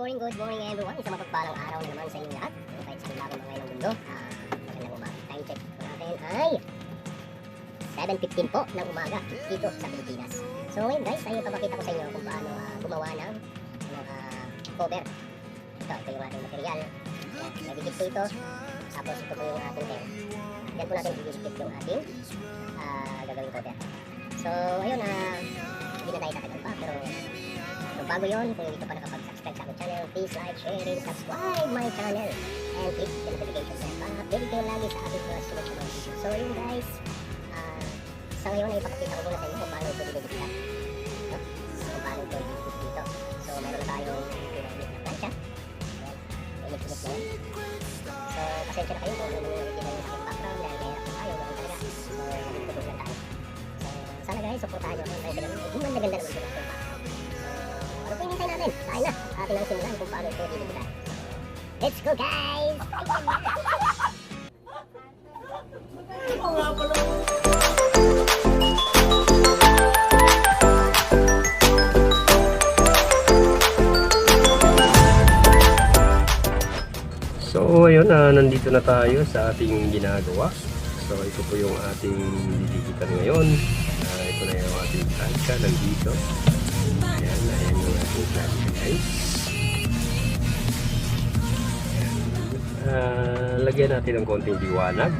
good morning everyone. Isang mapagpalang araw na naman sa inyo lahat. Kahit sa lago mga ng mundo. Magandang umaga. Time check po natin ay 7:15 po ng umaga dito sa Pilipinas. So ngayon guys, ay papakita ko sa inyo kung paano gumawa ng cover. Ito yung ating material. Nagigit po ito. Tapos ito po yung ating tail. Yan po natin i-split yung ating gagawing cover. So ayun, hindi na tayo tatagal pa, pero kung bago yun, kung hindi ka pa nakapag-subscribe sa aking channel, please like, share, and subscribe my channel and click the notification bell para update kayo lagi sa ating mga sunod-sunod. So yun guys, sa ngayon ay ipakita ko muna sa inyo kung paano ito dinidikita, no? Kung paano ito dinidikita dito. So meron tayong pinamit na plancha. Init-init na yan. So pasensya na kayo kung ano yung nakikita nyo sa aking background dahil mahirap na tayo, gawin talaga. So nagtutulog lang tayo. So sana guys, supportahan nyo ako dahil sila naman, ganda naman sila sa background. Ano po hinihintay natin? Tayo na. Atin ang simulan kung paano ito dinidikita. Let's go guys! So ayun, nandito na tayo sa ating ginagawa. So ito po yung ating didikitan ngayon. Ito na yung ating plancha nandito. Ayan yung ating plancha guys. Lagyan natin ng konting liwanag.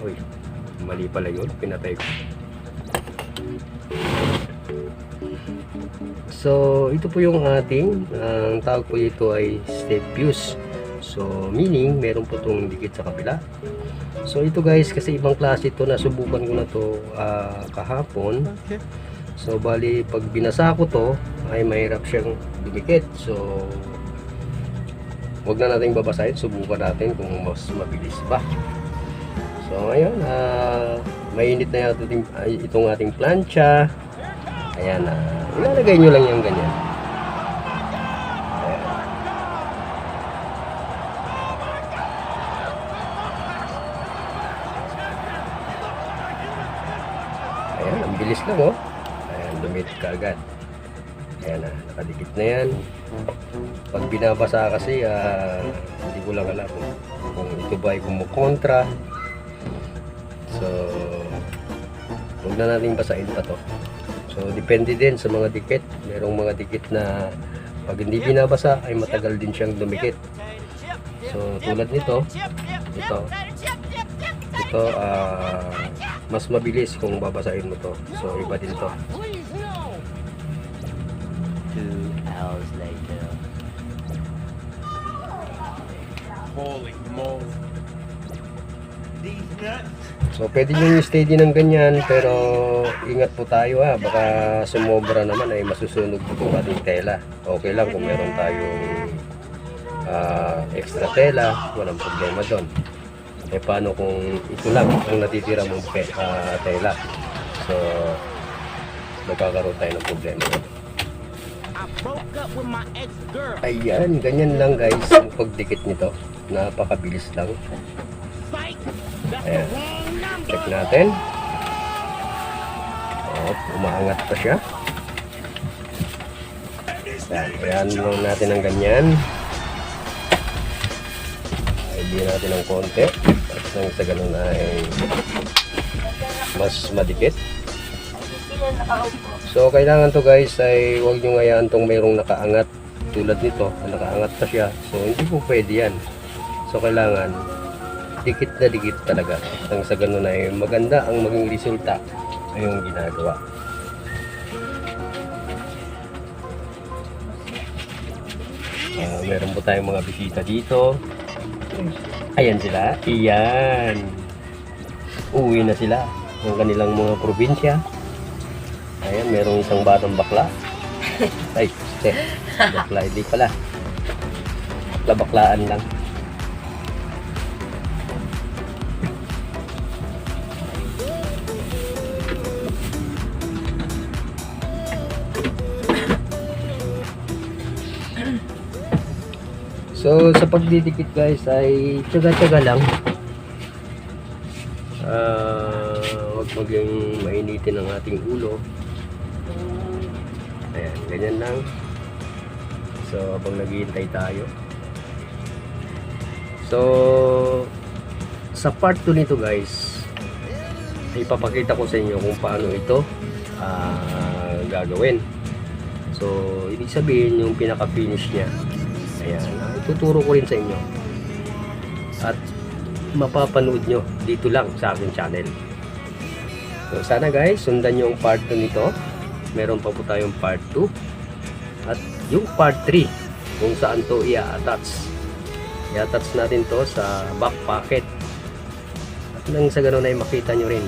Uy, mali pala yun, pinatay ko. So ito po yung ating ang tawag po ito ay step fuse. So meaning meron po itong dikit sa kabila. So ito guys, kasi ibang klase ito, nasubukan ko na to kahapon. So bali pag binasa ko to ay mahirap siyang dumikit. So wag na natin babasahin, subukan natin kung mas mabilis ba. So ngayon, mainit na yata itong ating plancha. Ayan, ilalagay nyo lang yung ganyan. Ayan, ang bilis lang oh. Ayan, dumikit ka agad. Ayan na, nakadikit na yan. Pag binabasa kasi, hindi ko lang alam kung ito ba ay kumukontra. So, huwag na natin basahin pa to. So, depende din sa mga dikit. Merong mga dikit na pag hindi binabasa ay matagal din siyang dumikit. So, tulad nito, ito, mas mabilis kung babasahin mo to. So, iba din to. 2 hours later. Holy moly. These nuts. So pwede nyo i-steady ng ganyan, pero ingat po tayo baka sumobra naman ay masusunog po itong ating tela. Okay lang kung meron tayong extra tela, walang problema doon. Eh paano kung ito lang ang natitira mong tela? So magkakaroon tayo ng problema doon. Ayan, ganyan lang guys ang pagdikit nito. Napakabilis lang. Ayan, check natin. Umaangat pa siya. Ayan lang natin ng ganyan. Ibigyan natin ng konti at nang sa ganun ay mas madikit. So kailangan to guys ay huwag nyo ngayaan tong mayroong nakaangat tulad nito, nakaangat pa siya. So hindi po pwede yan. So kailangan dikit na dikit talaga. Nang sa ganun ay maganda ang maging resulta ay yung ginagawa. Meron po tayong mga bisita dito. Ayan sila. Iyan. Uwi na sila ng kanilang mga probinsya. Ayan, merong isang batang bakla. Ay, bakla, hindi pala. Baklaan lang. So sa pagdidikit guys ay tiyaga-tiyaga lang. Huwag maging mainitin ang ating ulo. Ayan, ganyan lang. So habang naghihintay tayo, so sa part 2 nito guys, ipapakita ko sa inyo kung paano ito gagawin. So ibig sabihin yung pinaka finish nya, ayan, ituturo ko rin sa inyo at mapapanood nyo dito lang sa aking channel. So sana guys, sundan nyo yung part 2 nito. Meron pa po tayong part 2 at yung part 3 kung saan to i-attach natin to sa back pocket at nang sa ganun ay makita nyo rin.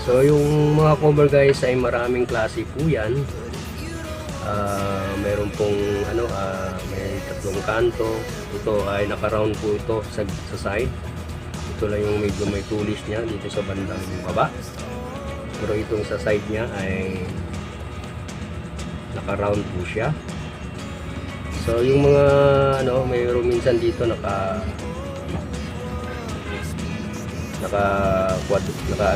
So yung mga cover guys ay maraming klase po yan. Meron pong may tatlong kanto. Ito ay naka-round po ito sa side. Ito lang yung medyo may tulis niya dito sa bandang baba. Pero itong sa side niya ay naka-round po siya. So yung mga mayroon minsan dito naka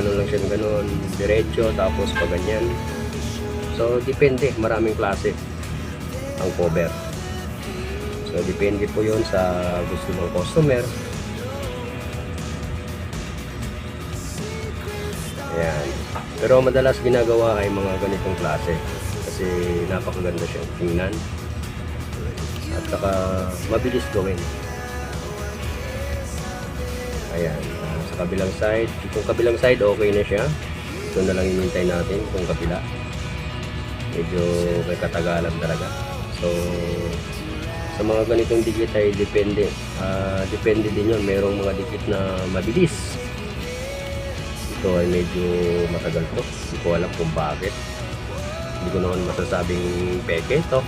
lang siya ganun, diretso, tapos pa ganyan. So depende, maraming klase ang cover. So depende po yun sa gusto ng customer. Ayan. Pero madalas ginagawa ay mga ganitong klase kasi napakaganda siya tingnan at saka mabilis gawin. Ayan. Sa kabilang side, itong kabilang side okay na siya. Ito na lang hinintay natin itong kabila. Medyo may katagalan talaga. So sa mga ganitong dikit ay depende din yun. Merong mga dikit na mabilis. Ito ay medyo matagal to. Hindi ko alam kung bakit. Hindi ko naman masasabing peke ito.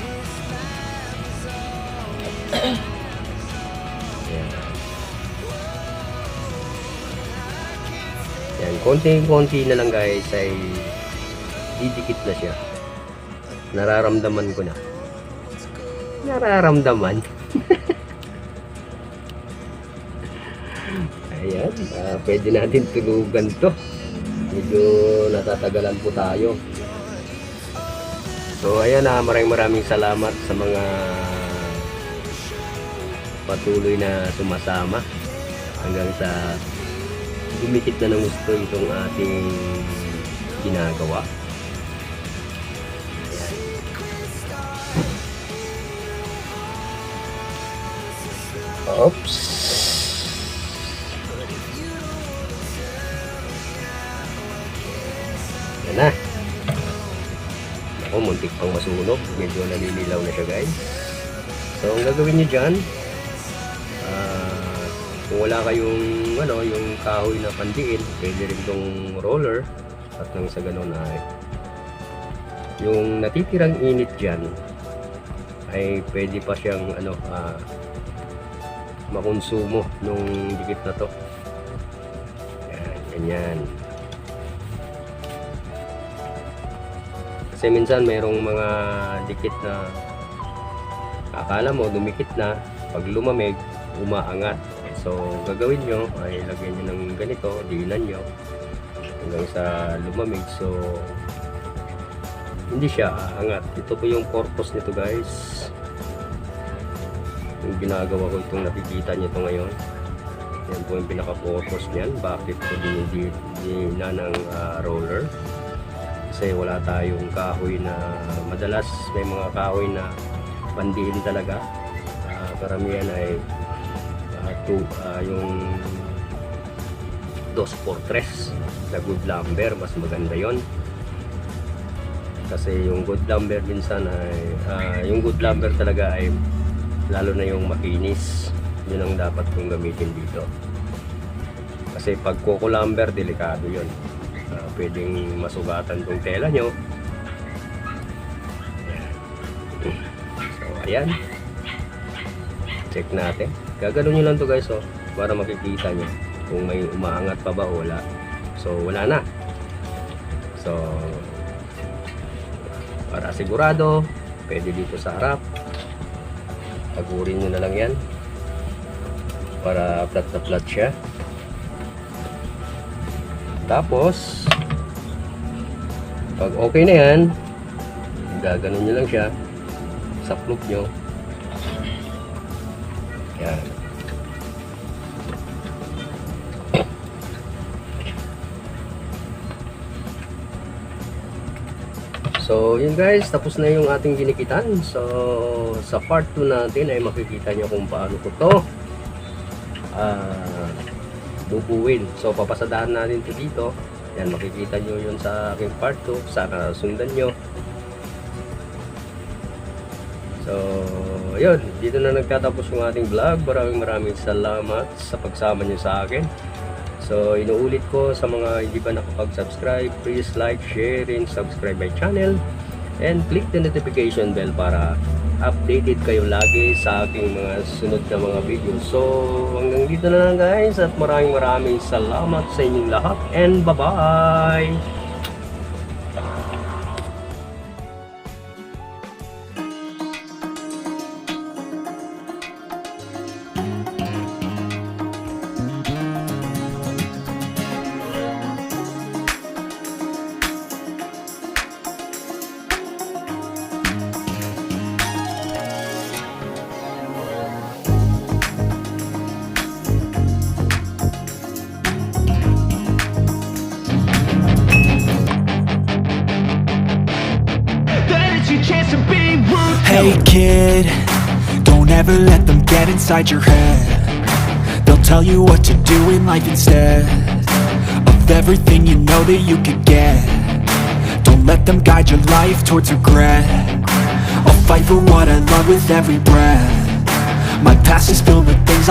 Ayan. Yan, konti-konti na lang guys ay didikit na siya. Nararamdaman ko na. Nararamdaman. Ayan, pwede natin tulugan to. Medyo natatagalan po tayo. So ayan, maraming salamat sa mga patuloy na sumasama hanggang sa dumikit na ng gusto itong ating ginagawa. Oops. Yan na. Ako, muntik pang masunog. Medyo nalililaw na siya guys. So ang gagawin nyo dyan, kung wala kayong yung kahoy na pandiin, pwede rin itong roller. At nang sa ganun ay yung natitirang init dyan ay pwede pa siyang makonsumo nung dikit na to. Yan, ganyan. Kasi minsan mayroong mga dikit na akala mo dumikit na, pag lumamig umaangat. So gagawin nyo ay lagyan nyo ng ganito, diinan nyo hanggang sa lumamig. So hindi siya aangat. Ito po yung purpose nito guys. Yung ginagawa ko itong nakikita nyo ito ngayon. Yan po yung pinaka-purpose niyan. Bakit po dinina ng roller? Kasi wala tayong kahoy na madalas may mga kahoy na pandiin talaga. Karamihan ay yung 2x3 na good lumber, mas maganda yon. Kasi yung good lumber minsan ay yung good lumber talaga ay lalo na yung makinis, yun ang dapat kong gamitin dito. Kasi pag coco lumber, delikado yun. Pwedeng masugatan tong tela nyo. So ayan, check natin. Gagano nyo lang to guys, para makikita nyo kung may umaangat pa ba o wala. So wala na. So para sigurado, pwede dito sa harap, tagurin nyo na lang yan. para flat na flat siya. Tapos pag okay na yan, gaganon nyo lang siya sa plug nyo. Yan. So, yun guys, tapos na yung ating ginikitan. So, sa part 2 natin ay makikita nyo kung paano ko to bubuin. So, papasadahan natin to dito. Yan, makikita nyo yun sa aking part 2. Sana sundan nyo. So, yun. Dito na nagtatapos yung ating vlog. Maraming salamat sa pagsama nyo sa akin. So, inuulit ko sa mga hindi pa nakapag-subscribe, please like, share, and subscribe my channel. And click the notification bell para updated kayo lagi sa aking mga sunod na mga video. So, hanggang dito na lang guys at maraming salamat sa inyong lahat and bye-bye! Hey kid, don't ever let them get inside your head. They'll tell you what to do in life instead of everything you know that you could get. Don't let them guide your life towards regret. I'll fight for what I love with every breath. My past is filled with things